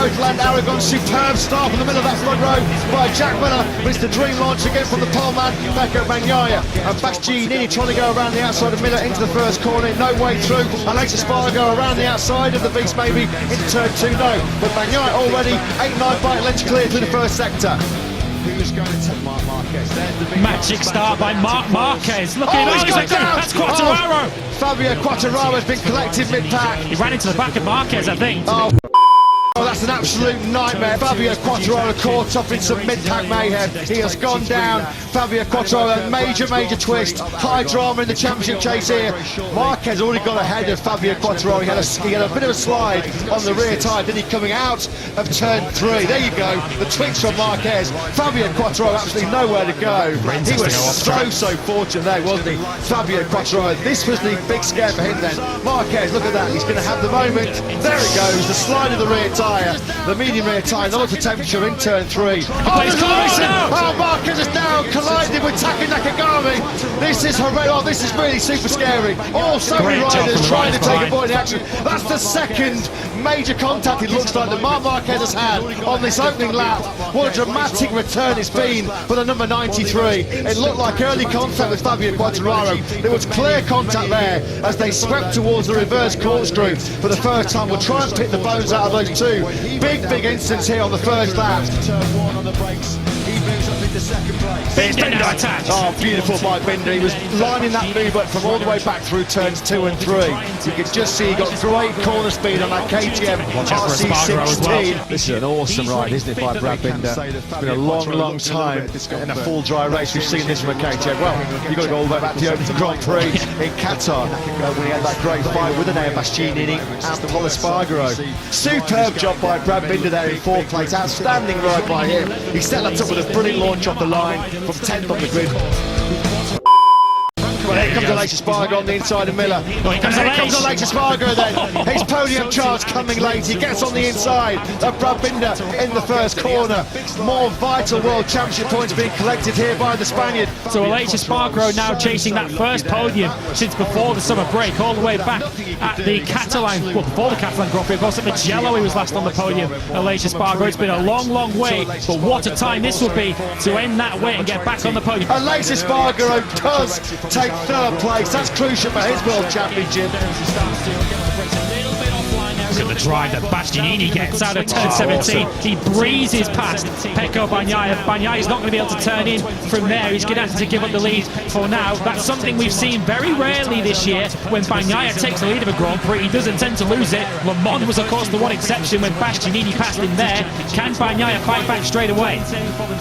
Motorland Aragon. Superb start from the middle of that front row by Jack Miller, but it's the dream launch again from the pole man, Pecco Bagnaia. And Bastianini trying to go around the outside of Miller into the first corner, no way through. Alex Espargaro around the outside of the beast, maybe into turn 2, no. But Bagnaia already 8-9 bike lengths clear through the first sector. Who's going to take Marc Marquez? Magic start by Marc Marquez. Look at he's got down. That's Quartararo. Fabio Quartararo has been collected mid-pack. He ran into the back of Marquez, I think. Oh, that's an absolute nightmare. Fabio Quartararo caught up in some mid-pack mayhem. He has gone down. Fabio Quartararo, major twist. High drama in the championship chase here. Marquez already got ahead of Fabio Quartararo. He had a bit of a slide on the rear tyre, didn't he, coming out of turn 3. There you go, the twitch from Marquez. Fabio Quartararo absolutely nowhere to go. He was so fortunate there, wasn't he? Fabio Quartararo, this was the big scare for him then. Marquez, look at that, he's going to have the moment. There he goes, the slide of the rear tyre, the medium rear tyre, not the temperature in turn 3. Oh, Marquez is down, collided with Taka Nakagami. This is horrendous. This is really super scary. All so many riders trying to take a point in action. That's the second major contact it looks like that Marc Marquez has had on this opening lap. What a dramatic return it's been for the number 93. It looked like early contact with Fabio Quartararo. There was clear contact there as they swept towards the reverse corkscrew for the first time. We'll try and pick the bones out of those two. Big incidents here on the first lap. Turn 1 on the brakes. He moves up into second place. Oh, beautiful by Binder. He was lining that move up from all the way back through turns 2 and 3. You could just see he got great corner speed on that KTM RC16. This is an awesome ride, isn't it, by Brad Binder? It's been a long time in a full dry race we've seen this from a KTM. Well, you've got to go all the way back to the opening Grand Prix in Qatar when he had that great fight with Enea Bastianini and Paul Espargaro. Superb job by Brad Binder there in 4th place. Outstanding ride by him. He set that up with a brilliant launch off the line from 10th on the grid. Well, here comes Alex Espargaro on the inside of Miller. Here comes Alex Espargaro then. His podium charge coming late. He gets on the inside of Brad Binder in the first corner. More vital World Championship points being collected here by the Spaniard. So Alex Espargaro now chasing that first podium since before the summer break, all the way back at the Catalan, well, before the Catalan Grand Prix, of course, at Mugello he was last on the podium. Alex Espargaro, it's been a long wait, but what a time this will be to end that wait and get back on the podium. Alex Espargaro does take 3rd place. That's crucial for his World Championship. Look at the drive that Bastianini gets out of turn 17. He breezes past Pecco Bagnaia. Bagnaia is not going to be able to turn in from there. He's going to have to give up the lead for now. That's something we've seen very rarely this year. When Bagnaia takes the lead of a Grand Prix, he doesn't tend to lose it. Le Mans was, of course, the one exception when Bastianini passed him there. Can Bagnaia fight back straight away?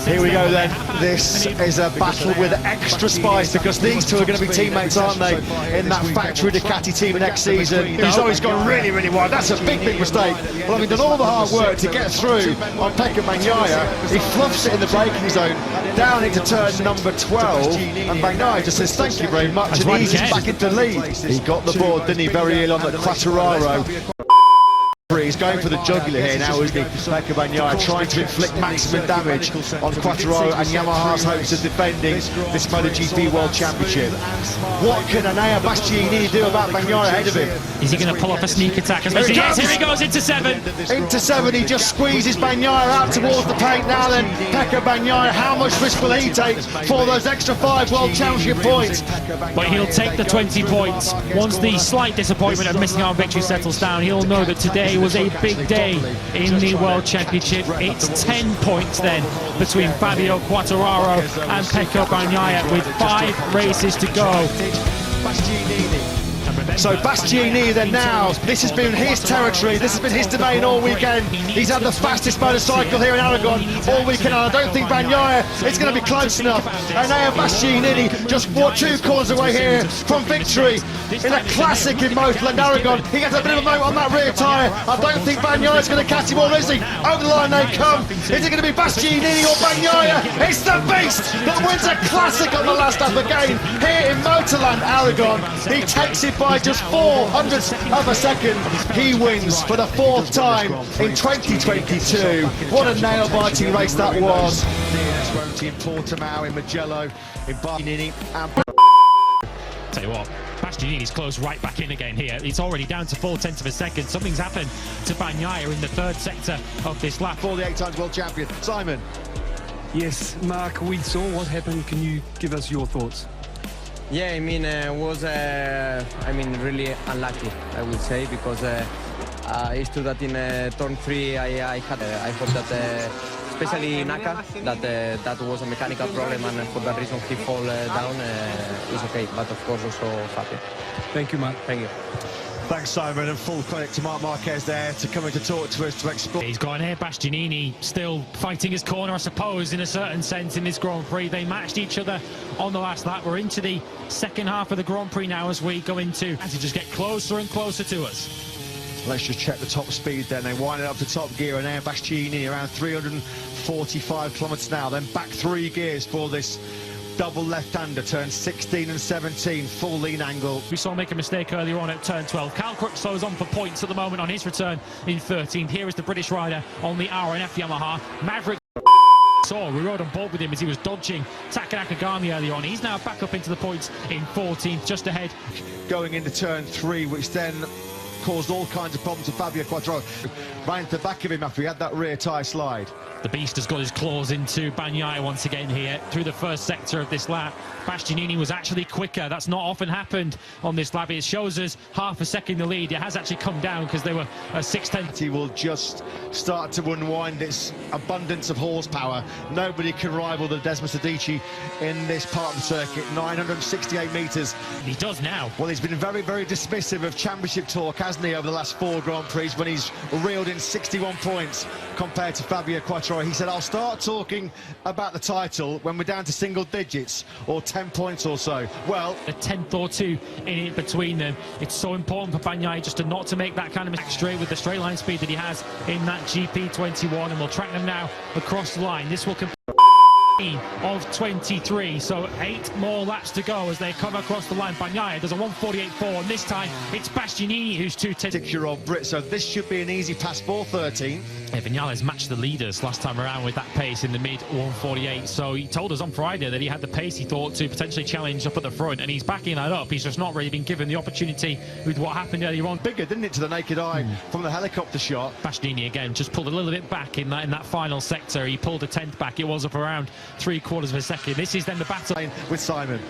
Here we go then. This is a battle with extra spice because these two are going to be teammates, aren't they? In that factory Ducati team next season. Who's always gone really wide. That's a big mistake. Well, having done all the hard work to get through on Pecco Bagnaia, he fluffs it in the braking zone down into turn number 12, and Bagnaia just says thank you very much and eases back into lead. He got the board, didn't he, very early on at Quartararo. He's going for the jugular here now, isn't he? Pecco Bagnaia trying to inflict maximum damage on Quartararo and Yamaha's hopes of defending this MotoGP World Championship. What can Enea Bastianini do about Bagnaia ahead of him? Is he going to pull off a sneak attack? Yes, here he goes into 7. Into 7, he just squeezes Bagnaia out towards the paint now then. Pecco Bagnaia, how much risk will he take for those extra 5 World Championship points? But he'll take the 20 points. Once the slight disappointment of missing out on victory settles down, he'll know that today was a big day in the World Championship. It's 10 points then between Fabio Quartararo and Pecco Bagnaia with 5 races to go. So Bastianini then now, this has been his territory, this has been his domain all weekend. He's had the fastest motorcycle here in Aragon all weekend, and I don't think Bagnaia is going to be close enough. And now Bastianini just 2 corners away here from victory in a classic in Motorland Aragon. He gets a bit of a moat on that rear tyre. I don't think Bagnaia is going to catch him, or is he? Over the line they come. Is it going to be Bastianini or Bagnaia? It's the beast that wins a classic on the last lap again here in Motorland Aragon. He takes it by just 400ths of a second. He wins for the 4th time in 2022. What a nail-biting race that was. In Portimao, in Mugello, in Bastianini, and... Tell you what, Bastianini's closed right back in again here. It's already down to 0.4 of a second. Something's happened to Bagnaia in the third sector of this lap. For the 8 times world champion, Simon. Yes, Mark, we saw what happened. Can you give us your thoughts? Yeah, I mean, was really unlucky, I would say, because it's true that in turn 3 I hope that especially Naka that was a mechanical problem, and for that reason he fall down is okay, but of course also Fabio. Thank you, Mark. Thank you. Thanks, Simon, and full credit to Marc Marquez there to come in to talk to us to explore. He's gone here. Bastianini still fighting his corner, I suppose, in a certain sense in this Grand Prix. They matched each other on the last lap. We're into the second half of the Grand Prix now as we go into as to just get closer and closer to us. Let's just check the top speed then. They wind it up to top gear, and now Bastianini around 345 kilometres an hour. Then back 3 gears for this double left-hander, turn 16 and 17, full lean angle. We saw him make a mistake earlier on at turn 12. Cal Crutchlow on for points at the moment on his return in 13th. Here is the British rider on the R&F Yamaha. Maverick we rode on board with him as he was dodging Taka Nakagami earlier on. He's now back up into the points in 14th, just ahead. Going into turn 3, which then caused all kinds of problems to Fabio Quartararo. Right into the back of him after he had that rear tyre slide. The beast has got his claws into Bagnaia once again here through the first sector of this lap. Bastianini was actually quicker. That's not often happened on this lap. It shows us half a second the lead. It has actually come down because they were a 6/10. He will just start to unwind its abundance of horsepower. Nobody can rival the Desmos Adichie in this part of the circuit. 968 metres. He does now. Well, he's been very, very dismissive of championship talk, hasn't he, over the last 4 Grand Prix, when he's reeled in 61 points compared to Fabio Quartararo. He said, I'll start talking about the title when we're down to single digits, or 10 points or so. Well, a 10th or 2 in it between them. It's so important for Bagnaia just not to make that kind of mistake straight with the straight line speed that he has in that GP21, and we'll track them now across the line. This will complete of 23, so 8 more laps to go as they come across the line. Bagnaia does a 1:48.4, and this time it's Bastianini who's 6-year-old Brit, so this should be an easy pass for 13. Vinales matched the leaders last time around with that pace in the mid 1:48, so he told us on Friday that he had the pace he thought to potentially challenge up at the front, and he's backing that up. He's just not really been given the opportunity with what happened earlier on. Bigger, didn't it, to the naked eye from the helicopter shot. Bastianini again just pulled a little bit back in that final sector. He pulled a 10th back. It was up around 3/4 of a second. This is then the battle with Simon.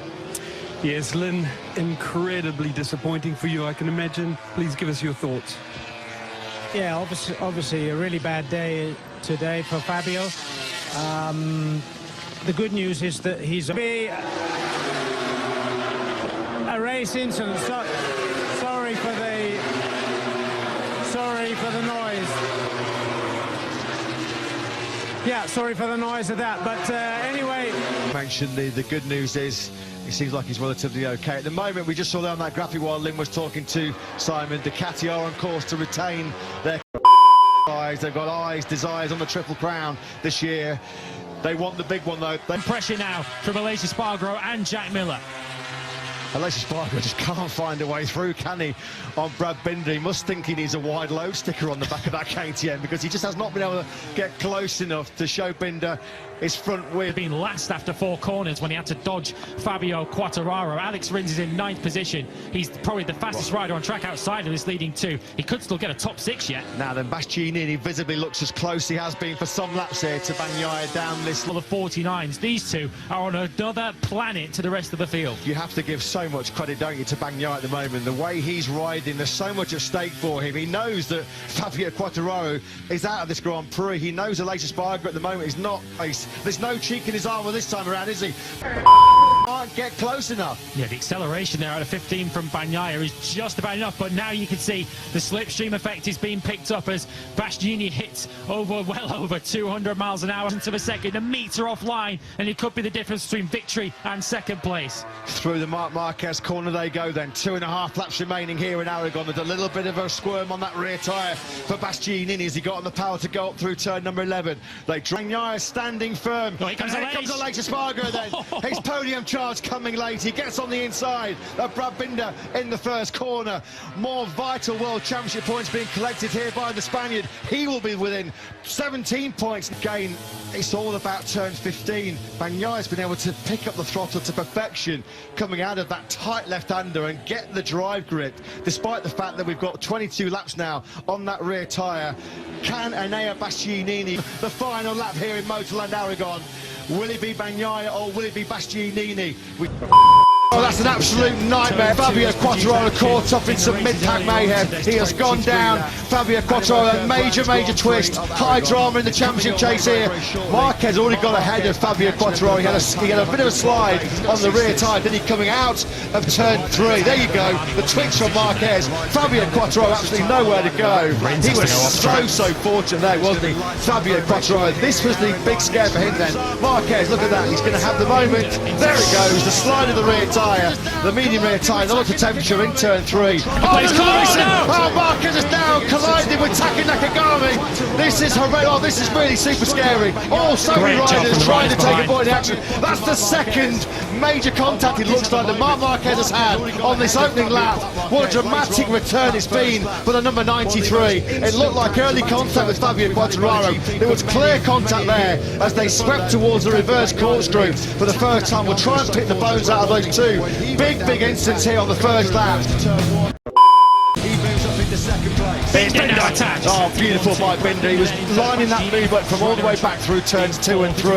Yes, Lynn, incredibly disappointing for you, I can imagine. Please give us your thoughts. Yeah, obviously a really bad day today for Fabio. The good news is that he's a race incident. Sorry for the noise. Yeah, sorry for the noise of that, but anyway. Mentioned the good news is it seems like he's relatively okay at the moment. We just saw there on that graphic while Lynn was talking to Simon. Ducati are on course to retain their eyes. They've got desires on the Triple Crown this year. They want the big one though. Pressure now from Aleix Espargaro and Jack Miller. Aleix Espargaro just can't find a way through, can he, on Brad Binder? He must think he needs a wide load sticker on the back of that KTM, because he just has not been able to get close enough to show Binder his front wheel. Been last after 4 corners when he had to dodge Fabio Quartararo. Alex Rins is in 9th position. He's probably the fastest rider on track outside of this leading 2. He could still get a top 6 yet. Now then, Bastianini visibly looks as close he has been for some laps here to Bagnaia down this. For the 49s, these two are on another planet to the rest of the field. You have to give so much credit, don't you, to Bagnaia at the moment. The way he's riding, there's so much at stake for him. He knows that Fabio Quartararo is out of this Grand Prix. He knows Aleix Espargaro at the moment is not. There's no cheek in his armour this time around, is he? Can't get close enough. Yeah, the acceleration there out of 15 from Bagnaia is just about enough, but now you can see the slipstream effect is being picked up as Bastianini hits well over 200 miles an hour into a second, a metre offline, and it could be the difference between victory and second place. Through the Marc Marquez corner they go then. 2.5 laps remaining here in Aragon. There's a little bit of a squirm on that rear tyre for Bastianini as he got on the power to go up through turn number 11. Bagnaia standing firm. Oh, here comes the late Espargaro then. His podium charge coming late. He gets on the inside of Brad Binder in the first corner. More vital World Championship points being collected here by the Spaniard. He will be within 17 points. Again, it's all about turn 15. Bagnaya's been able to pick up the throttle to perfection coming out of that tight left-hander and get the drive grip, despite the fact that we've got 22 laps now on that rear tyre. Can Enea Bastianini, the final lap here in Motorland Aragon, will it be Bagnaia or will it be Bastianini? Oh, that's an absolute nightmare. Fabio Quartararo caught up in some mid-pack mayhem. He has gone down. Fabio Quartararo, major twist. High drama in the championship chase here. Marquez already got ahead of Fabio Quartararo. He had a bit of a slide on the rear tyre, didn't he, coming out of turn 3. There you go, the twitch from Marquez. Fabio Quartararo absolutely nowhere to go. He was so fortunate there, wasn't he? Fabio Quartararo, this was the big scare for him then. Marquez, look at that, he's going to have the moment. There it goes, the slide of the rear tyre. The medium rear tyre, the look of temperature in turn 3. Oh, Marquez is down, colliding with Taki Nakagami. This is horrendous. Oh, this is really super scary. Oh, so many riders trying to take a point in action. That's the second major contact it looks like that Marc Marquez has had on this opening lap. What a dramatic return it's been for the number 93. It looked like early contact with Fabio Quartararo. There was clear contact there as they swept towards the reverse corkscrew for the first time. We'll try and pick the bones out of those two. Big instance here on the first lap. He moves up into second place. Binder now attached. Oh, beautiful by Binder. He was lining that move up from all the way back through turns 2 and 3.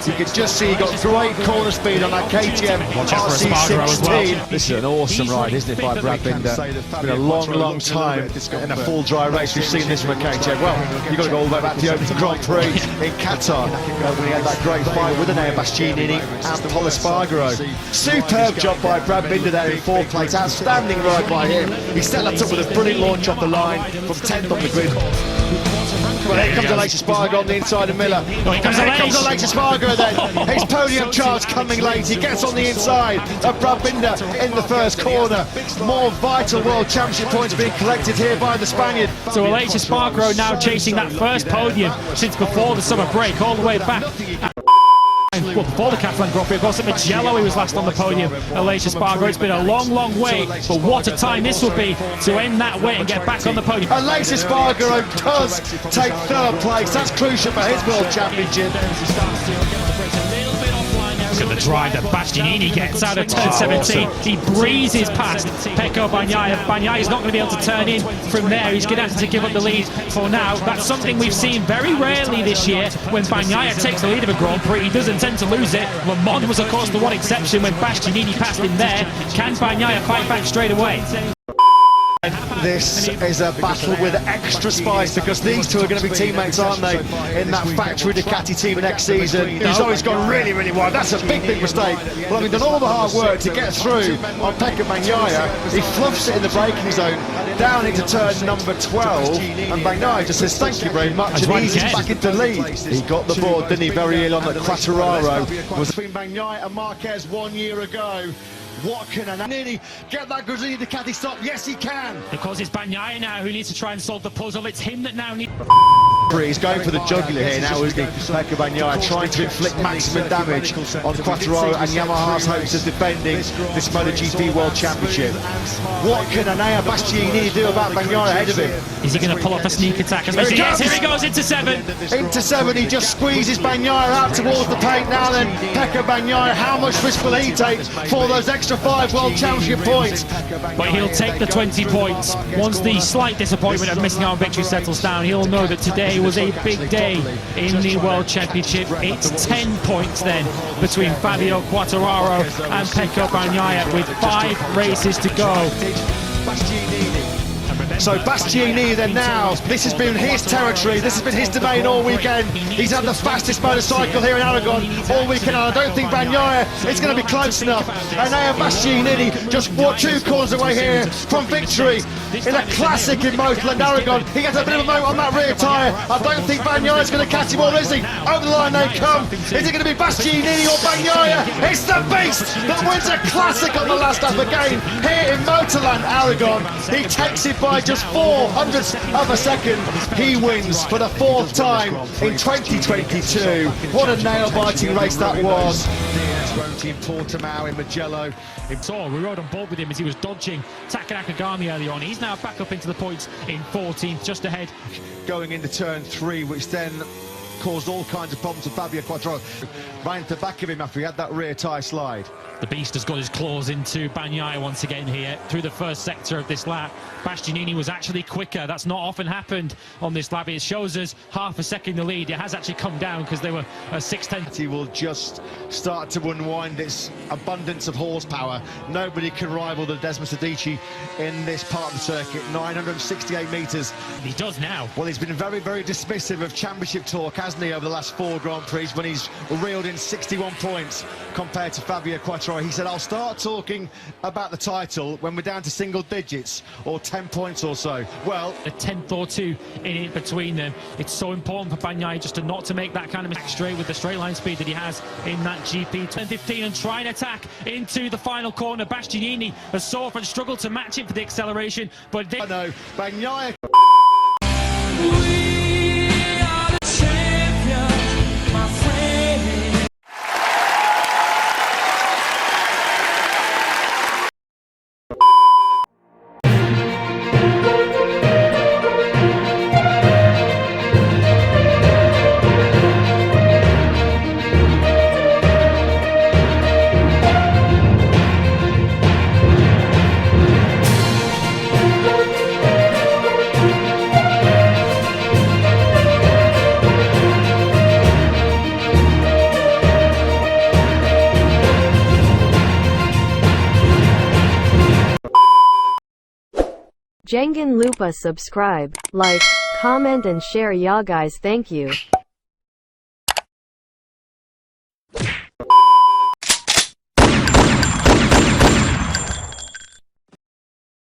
You could just see he got great corner speed on that KTM RC16. This is an awesome ride, isn't it, by Brad Binder? It's been a long time in a full dry race we've seen this from a KTM. Well, you've got to go all the way back to the opening Grand Prix in Qatar when he had that great fight with Enea Bastianini and Pol Espargaro. Superb job by Brad Binder there in 4th place. Outstanding ride by him. He set that up with a brilliant launch off the line from 10th on the grid. Well, here comes the late Espargaro on the inside of Miller. Here comes the late Espargaro then. His podium charge coming late. He gets on the inside of Brad Binder in the first corner. More vital World Championship points being collected here by the Spaniard. So Late Espargaro now chasing that first podium since before the summer break, all the way back. Well, before the Catalan Grand Prix, of course, at Mugello he was last on the podium. Late Espargaro, it's been a long wait, but what a time this will be to end that wait and get back on the podium. Late Espargaro does take 3rd place. That's crucial for his World Championship. Look at the drive that Bastianini gets out of turn 17. He breezes past Pecco Bagnaia. Bagnaia is not going to be able to turn in from there. He's going to have to give up the lead for now. That's something we've seen very rarely this year. When Bagnaia takes the lead of a Grand Prix, he doesn't tend to lose it. Le Mans was, of course, the one exception when Bastianini passed him there. Can Bagnaia fight back straight away? This is a battle with extra spice because these two are going to be teammates, aren't they, in that factory Ducati team next season. He's always gone really wide. That's a big mistake. Well, having done all the hard work to get through on Pecco Bagnaia, he fluffs it in the braking zone down into turn number 12, and Bagnaia just says thank you very much and eases back into lead. He got the board, didn't he, very early on that Quartararo was between Bagnaia and Marquez 1 year ago. What can Anani get that Brazilian Ducati stop? Yes, he can. Because it's Bagnaia now who needs to try and solve the puzzle. It's him that now needs. He's going for the jugular here now, isn't he? Pecco Bagnaia trying to inflict maximum damage on Quartararo and Yamaha's hopes of defending this MotoGP World Championship. What can Enea Bastianini do about Bagnaia ahead of him? Is he going to pull off a sneak attack? Yes, here he goes into 7. Into 7, he just squeezes Bagnaia out towards the paint now then. Pecco Bagnaia, how much risk will he take for those extra 5 World Championship points? But he'll take the 20 points. Once the slight disappointment of missing out on victory settles down, he'll know that today was a big day in the World Championship. It's 10 points then between Fabio Quartararo and Pecco Bagnaia with 5 races to go. So Bastianini then now, this has been his territory, this has been his domain all weekend. He's had the fastest motorcycle here in Aragon all weekend, and I don't think Bagnaia is going to be close enough. And now Bastianini just 2 corners away here from victory in a classic in Motorland Aragon. He gets a bit of a moat on that rear tyre. I don't think Bagnaia is going to catch him, or is he? Over the line they come. Is it going to be Bastianini or Bagnaia? It's the beast that wins a classic on the last lap again here in Motorland Aragon. He takes it lead by just 400ths of a second. He wins for the 4th time in 2022. What a nail-biting race that was. In Portimao, in Mugello. We rode on board with him as he was dodging Taka Nakagami early on. He's now back up into the points in 14th, just ahead. Going into turn 3, which then caused all kinds of problems to Fabio Quartararo. Right into the back of him after he had that rear tyre slide. The beast has got his claws into Bagnaia once again here through the first sector of this lap. Bastianini was actually quicker. That's not often happened on this lap. It shows us half a second the lead. It has actually come down because they were a 6/10. He will just start to unwind its abundance of horsepower. Nobody can rival the Desmos Adichie in this part of the circuit. 968 metres. He does now. Well, he's been very, very dismissive of championship talk, hasn't he, over the last 4 Grand Prix when he's reeled in 61 points compared to Fabio Quartararo. He said, I'll start talking about the title when we're down to single digits or 10 points or so. Well, a 10th or 2 in it between them. It's so important for Bagnaia just not to make that kind of mistake straight with the straight line speed that he has in that GP. 10-15 and try and attack into the final corner. Bastianini has sort of struggled to match it for the acceleration, but I know Bagnaia. Jangan lupa subscribe, like, comment and share ya guys, thank you.